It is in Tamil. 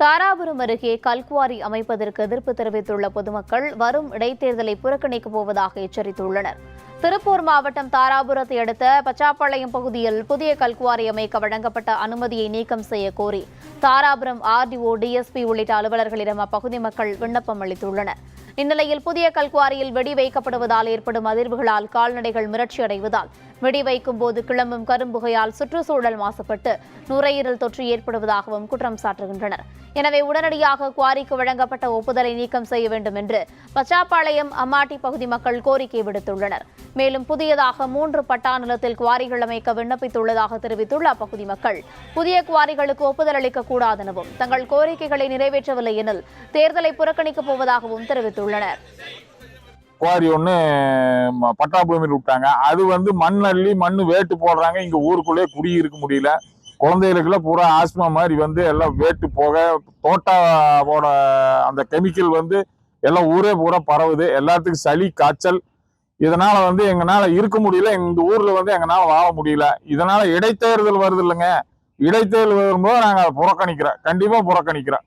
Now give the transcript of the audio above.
தாராபுரம் அருகே கல்குவாரி அமைப்பதற்கு எதிர்ப்பு தெரிவித்துள்ள பொதுமக்கள் வரும் இடைத்தேர்தலை புறக்கணிக்கப் போவதாக எச்சரித்துள்ளனர். திருப்பூர் மாவட்டம் தாராபுரத்தை அடுத்த பச்சாப்பாளையம் பகுதியில் புதிய கல்குவாரி அமைக்க வழங்கப்பட்ட அனுமதியை நீக்கம் செய்ய கோரி தாராபுரம் ஆர்டிஓ, டிஎஸ்பி உள்ளிட்ட அலுவலர்களிடம் அப்பகுதி மக்கள் விண்ணப்பம் அளித்துள்ளனர். இந்நிலையில் புதிய கல்குவாரியில் வெடி வைக்கப்படுவதால் ஏற்படும் அதிர்வுகளால் கால்நடைகள் மிரட்சி அடைவதால் வெடி வைக்கும் போது கிளம்பும் கரும்புகையால் சுற்றுச்சூழல் மாசுபட்டு நுரையீரல் தொற்று ஏற்படுவதாகவும் குற்றம் சாட்டுகின்றனர். எனவே உடனடியாக குவாரிக்கு வழங்கப்பட்ட ஒப்புதலை நீக்கம் செய்ய வேண்டும் என்று பச்சாப்பாளையம், அம்மாட்டி பகுதி மக்கள் கோரிக்கை விடுத்துள்ளனர். மேலும் புதியதாக 3 பட்டா நிலத்தில் குவாரிகள் அமைக்க விண்ணப்பித்துள்ளதாக தெரிவித்துள்ள அப்பகுதி மக்கள் புதிய குவாரிகளுக்கு ஒப்புதல் அளிக்கக்கூடாது எனவும் தங்கள் கோரிக்கைகளை நிறைவேற்றவில்லை எனில் தேர்தலை புறக்கணிக்கப் போவதாகவும் தெரிவித்துள்ளனர். குவாரி ஒன்று பட்டா பூமியில் விட்டாங்க. அது மண் அள்ளி மண் வேட்டு போடுறாங்க. இங்கே ஊருக்குள்ளே குடியிருக்க முடியல. குழந்தைகளுக்குலாம் பூரா ஆஸ்மா மாதிரி எல்லாம் வேட்டு போக தோட்டாவோட அந்த கெமிக்கல் எல்லாம் ஊரே பூரா பரவுது. எல்லாத்துக்கும் சளி, காய்ச்சல். இதனால எங்களால இருக்க முடியல. இந்த ஊர்ல எங்களால வாழ முடியல. இதனால இடைத்தேர்தல் வருது இல்லைங்க. இடைத்தேர்தல் வரும்போது நாங்கள் அதை புறக்கணிக்கிறோம். கண்டிப்பா புறக்கணிக்கிறோம்.